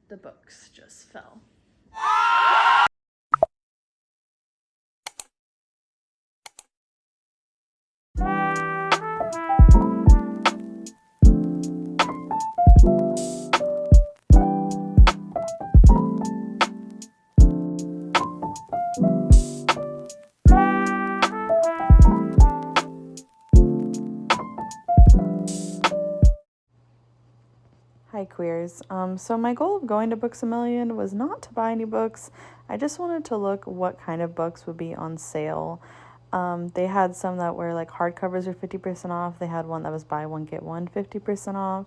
the books just fell. Hi queers. So my goal of going to Books A Million was not to buy any books. I just wanted to look what kind of books would be on sale. They had some that were like hardcovers were 50% off. They had one that was buy one get one 50% off.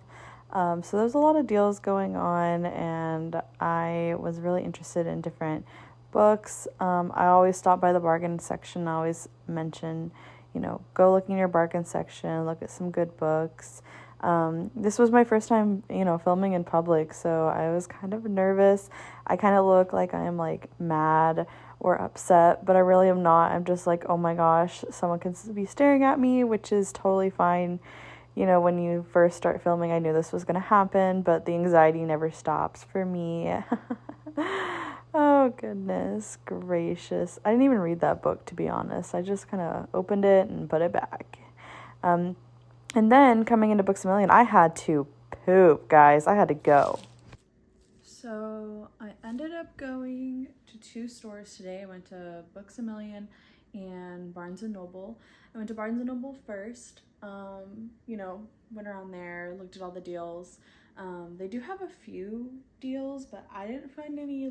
So there's a lot of deals going on, and I was really interested in different books. I always stop by the bargain section. I always mention, go look in your bargain section, look at some good books. This was my first time, filming in public, so I was kind of nervous. I kind of look like I am like mad or upset, but I really am not. I'm just like, oh my gosh, someone can be staring at me, which is totally fine. When you first start filming, I knew this was going to happen, but the anxiety never stops for me. Oh, goodness gracious. I didn't even read that book, to be honest. I just kind of opened it and put it back. And then coming into Books A Million, I had to poop, guys. I had to go. So I ended up going to 2 stores today. I went to Books A Million and Barnes & Noble. I went to Barnes & Noble first. Went around there, looked at all the deals. They do have a few deals, but I didn't find any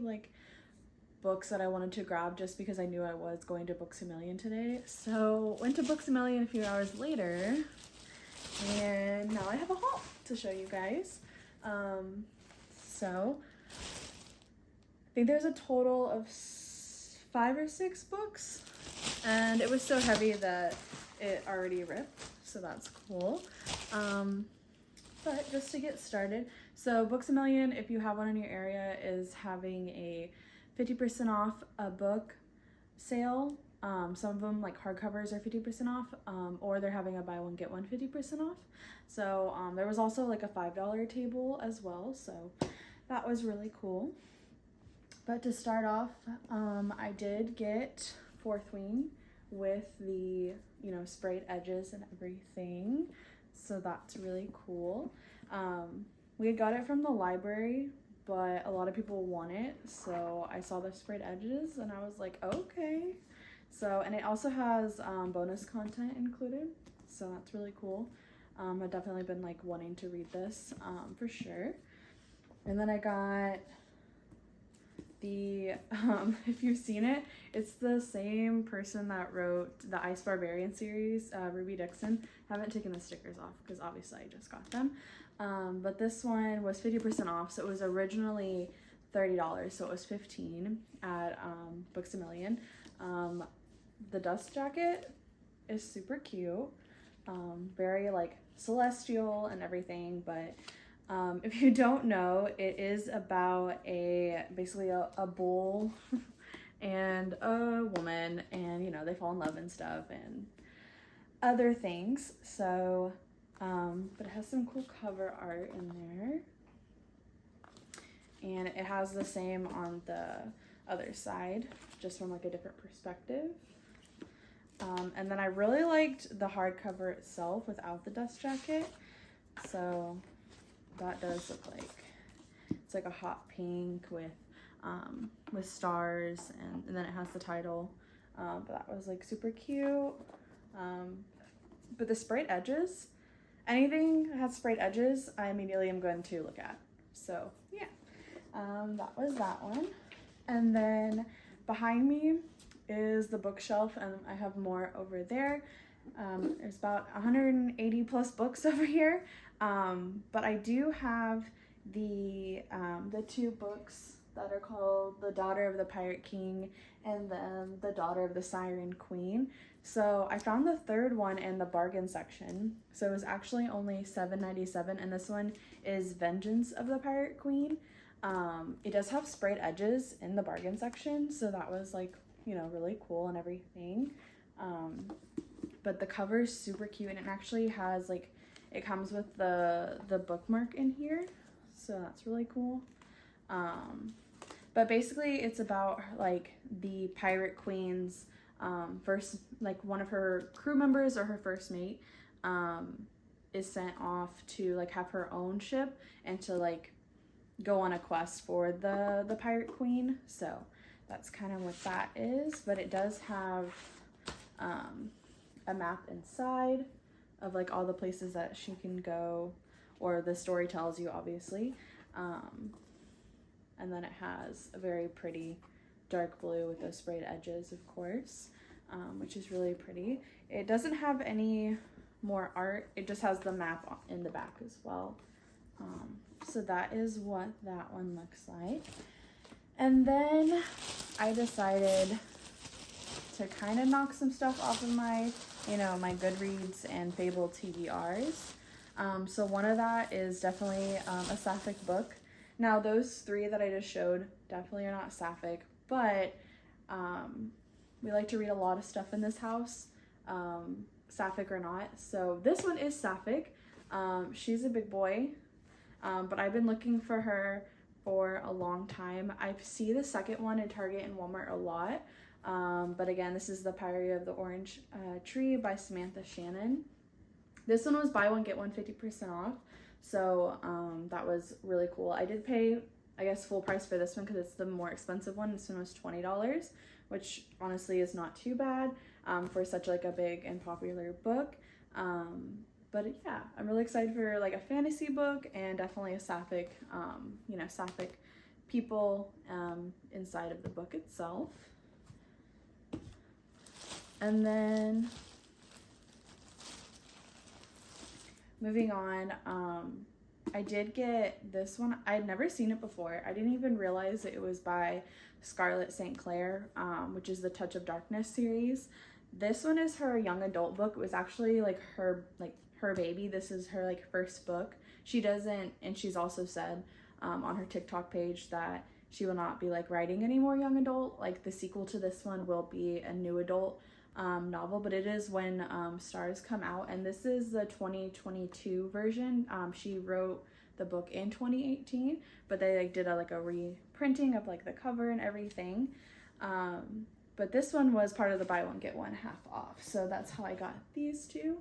books that I wanted to grab just because I knew I was going to Books A Million today. So went to Books A Million a few hours later, and now I have a haul to show you guys. So I think there's a total of 5 or 6 books, and it was so heavy that it already ripped, so that's cool. But just to get started, so Books A Million, if you have one in your area, is having a 50% off a book sale. Some of them, like hardcovers, are 50% off, or they're having a buy one get one 50% off. So there was also like a $5 table as well, so that was really cool. But to start off, I did get Fourth Wing with the sprayed edges and everything, so that's really cool. We got it from the library, but a lot of people want it, so I saw the sprayed edges and I was like, okay. So, and it also has bonus content included, so that's really cool. I've definitely been wanting to read this for sure. And then I got the if you've seen it, it's the same person that wrote the Ice Barbarian series, Ruby Dixon. Haven't taken the stickers off because obviously I just got them. But this one was 50% off, so it was originally $30, so it was $15 at Books A Million. The dust jacket is super cute, very celestial and everything, but if you don't know, it is about basically a bull and a woman, and they fall in love and stuff and other things. So but it has some cool cover art in there, and it has the same on the other side, just from a different perspective. And then I really liked the hardcover itself without the dust jacket, so that does look like it's like a hot pink with stars, and then it has the title. But that was super cute. But the sprayed edges, anything that has sprayed edges, I immediately am going to look at. So yeah, that was that one. And then behind me is the bookshelf, and I have more over there. There's about 180 plus books over here. But I do have the 2 books that are called The Daughter of the Pirate King and then The Daughter of the Siren Queen. So I found the 3rd one in the bargain section. So it was actually only $7.97, and this one is Vengeance of the Pirate Queen. It does have sprayed edges in the bargain section, so that was really cool and everything. But the cover is super cute, and it actually has it comes with the bookmark in here, so that's really cool. But basically it's about like the pirate queen's first, like one of her crew members or her first mate is sent off to like have her own ship and to like go on a quest for the pirate queen. So that's kind of what that is, but it does have a map inside of like all the places that she can go, or the story tells you, obviously. And then it has a very pretty dark blue with those sprayed edges, of course, which is really pretty. It doesn't have any more art. It just has the map in the back as well. So that is what that one looks like. And then I decided to kind of knock some stuff off of my, my Goodreads and Fable TBRs. So one of that is definitely a sapphic book. Now those three that I just showed definitely are not sapphic, but we like to read a lot of stuff in this house, sapphic or not. So this one is sapphic. She's a big boy, but I've been looking for her for a long time. I see the second one in Target and Walmart a lot. But again, this is The Priory of the Orange Tree by Samantha Shannon. This one was buy one, get one 50% off. So that was really cool. I did pay, I guess, full price for this one because it's the more expensive one. This one was $20, which honestly is not too bad for such like a big and popular book. But yeah, I'm really excited for like a fantasy book and definitely a sapphic, sapphic people inside of the book itself. And then moving on, I did get this one. I had never seen it before. I didn't even realize that it was by Scarlett St. Clair, which is the Touch of Darkness series. This one is her young adult book. It was actually like her baby. This is her like first book. She doesn't, and she's also said on her TikTok page that she will not be like writing any more young adult. Like the sequel to this one will be a new adult novel, but it is when Stars come out, and this is the 2022 version. She wrote the book in 2018, but they like did a reprinting of like the cover and everything. But this one was part of the buy one get one half off, so that's how I got these two.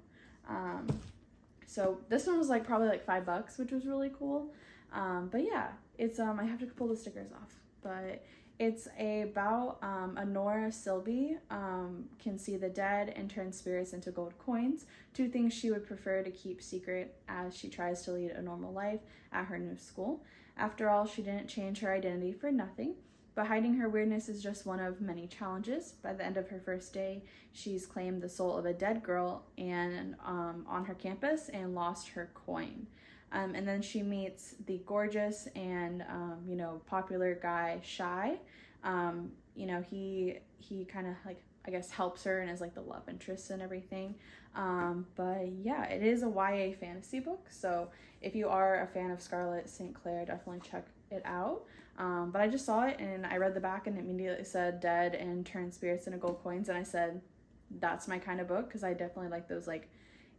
So this one was like probably like $5, which was really cool. But yeah, it's I have to pull the stickers off, but it's about Honora Silby can see the dead and turn spirits into gold coins, two things she would prefer to keep secret as she tries to lead a normal life at her new school. After all, she didn't change her identity for nothing, but hiding her weirdness is just one of many challenges. By the end of her first day, she's claimed the soul of a dead girl and on her campus and lost her coin. And then she meets the gorgeous and, popular guy, Shy. He kind of like, I guess, helps her and is like the love interest and everything. But yeah, it is a YA fantasy book. So if you are a fan of Scarlett St. Clair, definitely check it out. But I just saw it and I read the back and it immediately said dead and turn spirits into gold coins. And I said, that's my kind of book, because I definitely like those, like,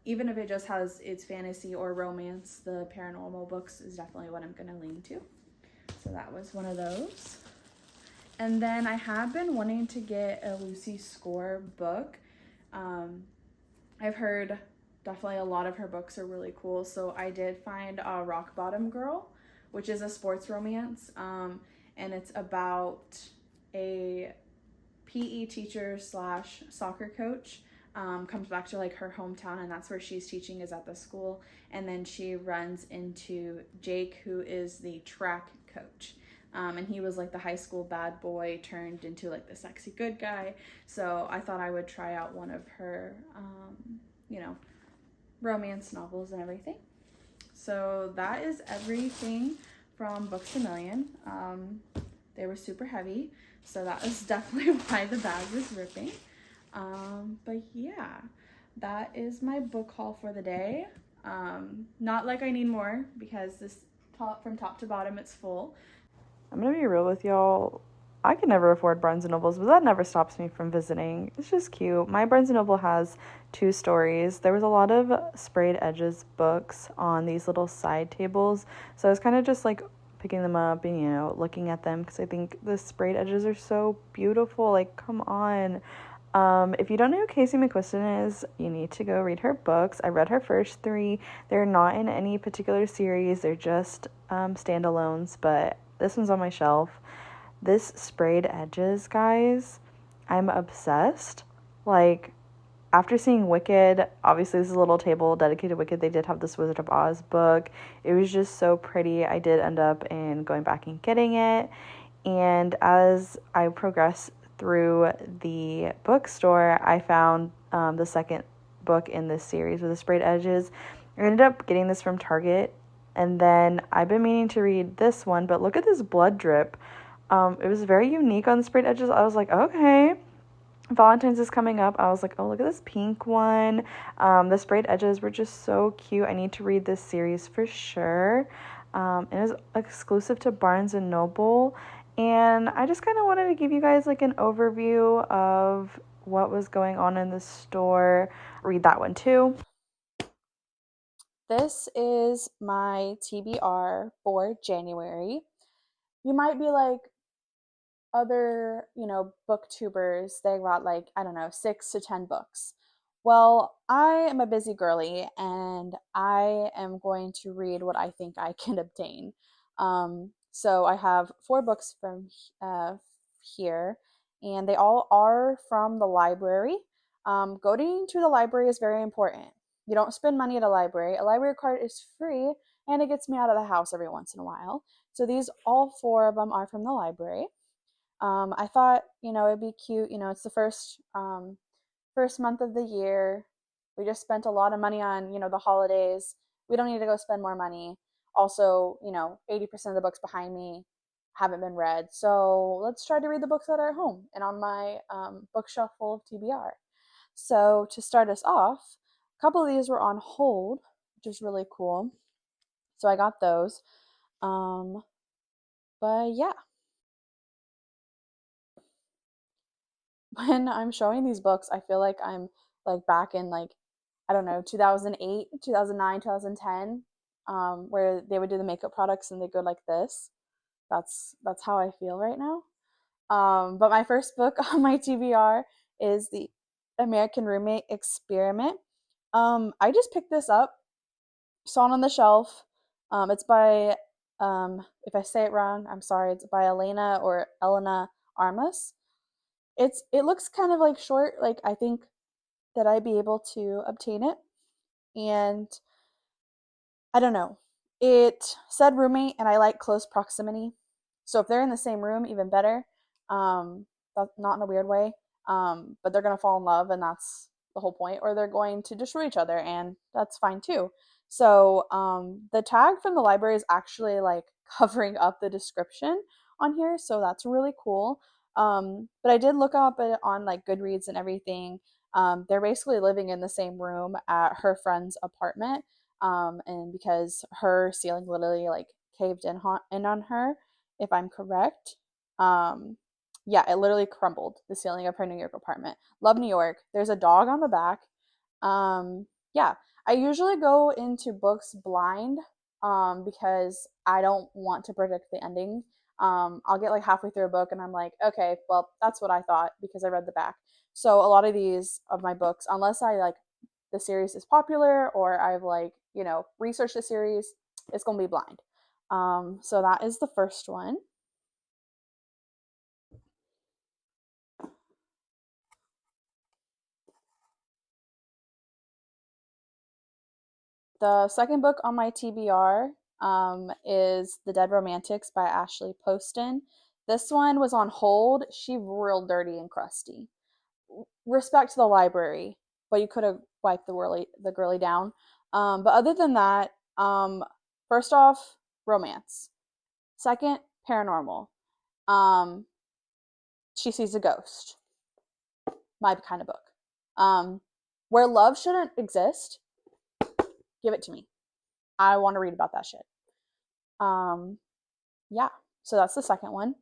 even if it just has its fantasy or romance, the paranormal books is definitely what I'm going to lean to. So that was one of those. And then I have been wanting to get a Lucy Score book. I've heard definitely a lot of her books are really cool. So I did find Rock Bottom Girl, which is a sports romance. And it's about a PE teacher / soccer coach. Comes back to like her hometown, and that's where she's teaching, is at the school. And then she runs into Jake, who is the track coach. And he was like the high school bad boy turned into like the sexy good guy. So I thought I would try out one of her, romance novels and everything. So that is everything from Books A Million. They were super heavy, so that is definitely why the bag was ripping. But yeah, that is my book haul for the day. Not like I need more, because this from top to bottom, it's full. I'm gonna be real with y'all. I can never afford Barnes & Nobles, but that never stops me from visiting. It's just cute. My Barnes & Noble has 2 stories. There was a lot of sprayed edges books on these little side tables, so I was kind of just like picking them up and, looking at them because I think the sprayed edges are so beautiful. Like, come on. If you don't know who Casey McQuiston is, you need to go read her books. I read her first three. They're not in any particular series. They're just standalones, but this one's on my shelf. This sprayed edges, guys, I'm obsessed. Like, after seeing Wicked, obviously this is a little table dedicated to Wicked. They did have this Wizard of Oz book. It was just so pretty. I did end up in going back and getting it. And as I progressed through the bookstore, I found the second book in this series with the sprayed edges. I ended up getting this from Target. And then I've been meaning to read this one, but look at this blood drip. It was very unique on the sprayed edges. I was like, okay. Valentine's is coming up. I was like, oh, look at this pink one. The sprayed edges were just so cute. I need to read this series for sure. It was exclusive to Barnes & Noble. And I just kind of wanted to give you guys like an overview of what was going on in the store. Read that one too. This is my TBR for January. You might be like, other, booktubers, they got like, I don't know, 6 to 10 books. Well, I am a busy girly and I am going to read what I think I can obtain. So I have 4 books from here, and they all are from the library. Going to the library is very important. You don't spend money at a library. A library card is free, and it gets me out of the house every once in a while. So these, all 4 of them are from the library. I thought, it'd be cute. It's the first month of the year. We just spent a lot of money on, the holidays. We don't need to go spend more money. Also, 80% of the books behind me haven't been read. So let's try to read the books that are at home and on my bookshelf full of TBR. So to start us off, a couple of these were on hold, which is really cool. So I got those. But yeah. When I'm showing these books, I feel like I'm like back in like, I don't know, 2008, 2009, 2010, where they would do the makeup products and they go like this. That's how I feel right now. But my first book on my TBR is The American Roommate Experiment. I just picked this up, saw it on the shelf. It's by, if I say it wrong, I'm sorry. It's by Elena Armas. It looks kind of like short. Like, I think that I'd be able to obtain it. And I don't know. It said roommate, and I like close proximity. So if they're in the same room, even better. Not in a weird way. But they're gonna fall in love, and that's the whole point. Or they're going to destroy each other, and that's fine too. So the tag from the library is actually like covering up the description on here, so that's really cool. But I did look up it on like Goodreads and everything. They're basically living in the same room at her friend's apartment, and because her ceiling literally like caved in on her, if I'm correct. Yeah, it literally crumbled the ceiling of her New York apartment. Love New York. There's a dog on the back. Yeah, I usually go into books blind, because I don't want to predict the ending. I'll get like halfway through a book and I'm like, okay, well, that's what I thought because I read the back. So a lot of these of my books, unless I like the series is popular or I've like, researched the series, it's gonna be blind. So that is the first one. The second book on my TBR is The Dead Romantics by Ashley Poston. This one was on hold. She real dirty and crusty. Respect to the library, but you could have wiped the girly down. But other than that, first off, romance. Second, paranormal. Um, she sees a ghost. My kind of book. Where love shouldn't exist, give it to me. I want to read about that shit. Um, yeah, so that's the second one.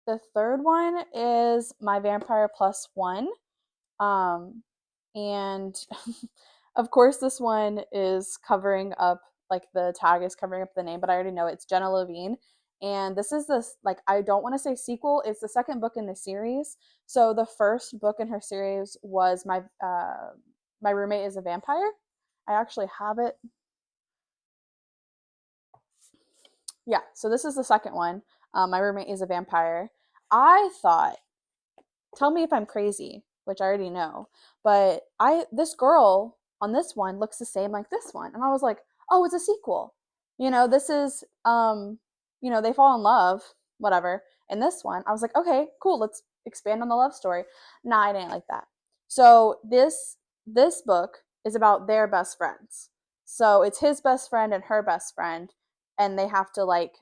The third one is My Vampire Plus One. And of course, this one is covering up, like the tag is covering up the name, but I already know it's Jenna Levine. And this is this, like, I don't want to say sequel, it's the second book in the series. So the first book in her series was my roommate is a vampire. I actually have it. Yeah, so this is the second one. My roommate is a vampire. I thought, tell me if I'm crazy, which I already know, but I this girl on this one looks the same like this one, and I was like, oh, it's a sequel. This is they fall in love, whatever. In this one, I was like, okay, cool, let's expand on the love story. Nah, I didn't like that. So this book is about their best friends. So it's his best friend and her best friend, and they have to like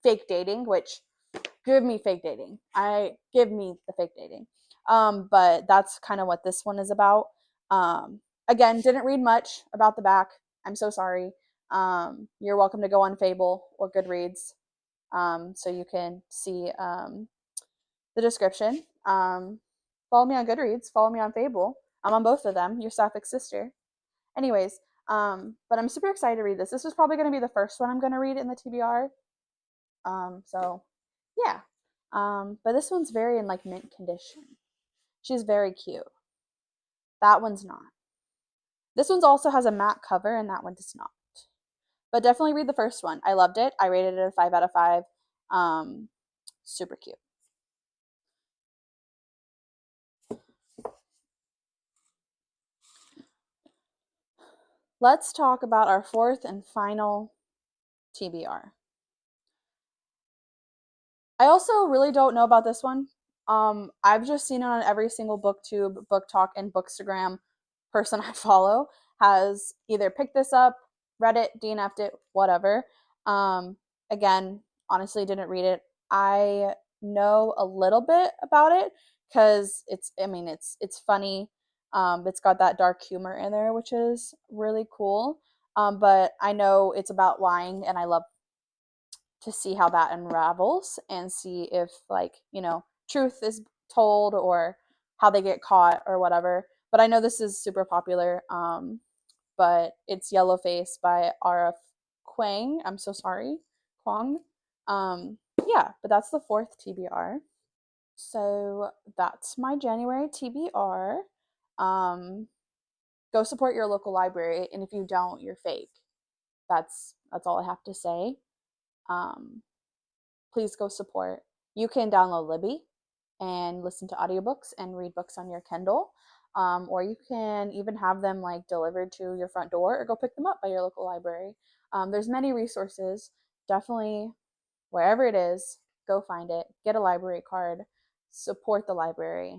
fake dating, which give me fake dating. I give me the fake dating. But that's kind of what this one is about. Again, didn't read much about the back. I'm so sorry. You're welcome to go on Fable or Goodreads, so you can see the description. Follow me on Goodreads. Follow me on Fable. I'm on both of them. Your sapphic sister. Anyways, but I'm super excited to read this. This is probably going to be the first one I'm going to read in the TBR. So yeah. But this one's very in like mint condition. She's very cute. That one's not. This one's also has a matte cover, and that one does not. But definitely read the first one. I loved it. I rated it a 5 out of 5. Um, Super cute. Let's talk about our fourth and final TBR. I also really don't know about this one. I've just seen it on every single booktube, book talk, and bookstagram person I follow has either picked this up, read it, DNF'd it, whatever. Um, Again, honestly, didn't read it. I know a little bit about it because it's funny. It's got that dark humor in there, which is really cool. But I know it's about lying, and I love to see how that unravels and see if truth is told or how they get caught or whatever. But I know this is super popular. But it's Yellowface by R.F. Kuang. I'm so sorry, Kwang. Yeah, but that's the fourth TBR. So that's my January TBR. Um, Go support your local library, and if you don't, you're fake. That's all I have to say. Um, please go support. You can download Libby and listen to audiobooks and read books on your Kindle. Or you can even have them like delivered to your front door or go pick them up by your local library. There's many resources. Definitely, wherever it is, go find it. Get a library card. Support the library.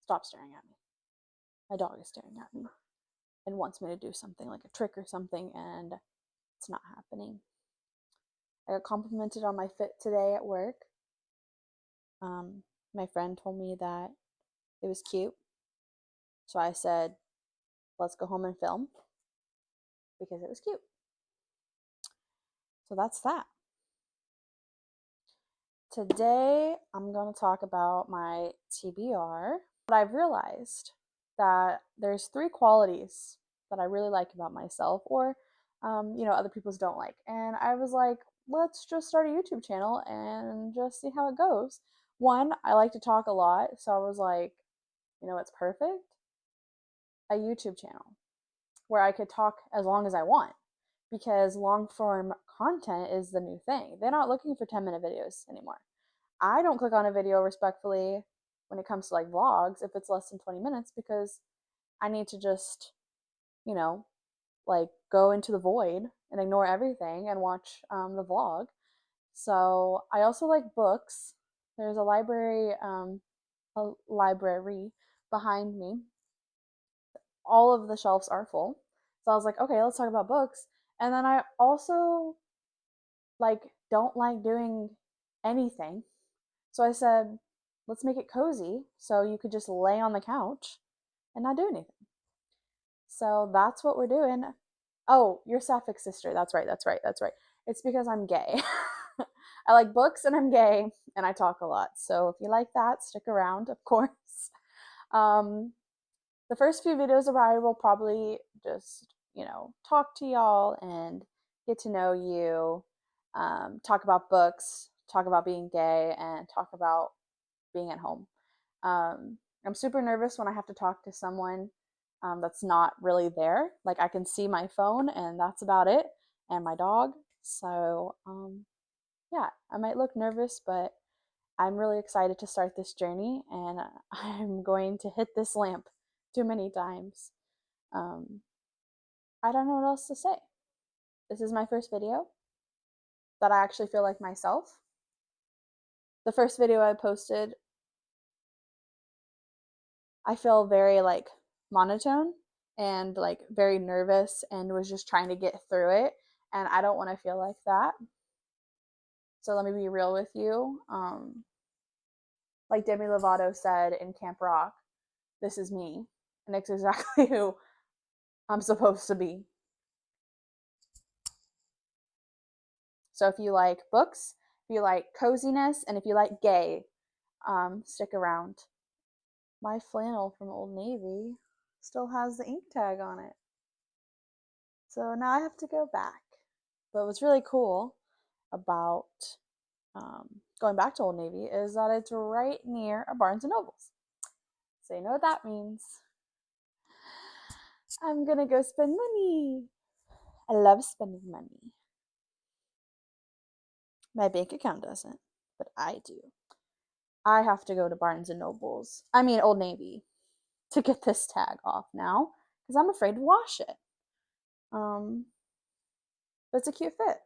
Stop staring at me. My dog is staring at me and wants me to do something like a trick or something, and it's not happening. I got complimented on my fit today at work. My friend told me that it was cute. So I said, let's go home and film because it was cute. So that's that. Today, I'm going to talk about my TBR. But I've realized that there's 3 qualities that I really like about myself, or, other people's don't like. And I was like, let's just start a YouTube channel and just see how it goes. One, I like to talk a lot. So I was like, it's perfect? A YouTube channel where I could talk as long as I want, because long form content is the new thing. They're not looking for 10-minute videos anymore. I don't click on a video respectfully when it comes to like vlogs if it's less than 20 minutes, because I need to just, you know, like go into the void and ignore everything and watch the vlog. So I also like books. There's a library behind me. All of the shelves are full. So I was like, okay, let's talk about books. And then I also like don't like doing anything. So I said, let's make it cozy so you could just lay on the couch and not do anything. So that's what we're doing. Oh, your sapphic sister. That's right. That's right. That's right. It's because I'm gay. I like books and I'm gay and I talk a lot. So if you like that, stick around, of course. The first few videos of I will probably just, talk to y'all and get to know you, talk about books, talk about being gay, and talk about being at home. I'm super nervous when I have to talk to someone that's not really there. Like I can see my phone and that's about it, and my dog. So, yeah, I might look nervous, but I'm really excited to start this journey, and I'm going to hit this lamp too many times. Um, I don't know what else to say. This is my first video that I actually feel like myself. The first video I posted, I feel very like monotone and like very nervous and was just trying to get through it. And I don't want to feel like that. So let me be real with you. Like Demi Lovato said in Camp Rock, this is me. And it's exactly who I'm supposed to be. So if you like books, if you like coziness, and if you like gay, stick around. My flannel from Old Navy still has the ink tag on it. So now I have to go back. But what's really cool about going back to Old Navy is that it's right near a Barnes and Nobles. So you know what that means. I'm gonna go spend money. I love spending money. My bank account doesn't, but I do. I have to go to Barnes and Nobles. I mean Old Navy to get this tag off now because I'm afraid to wash it. But it's a cute fit.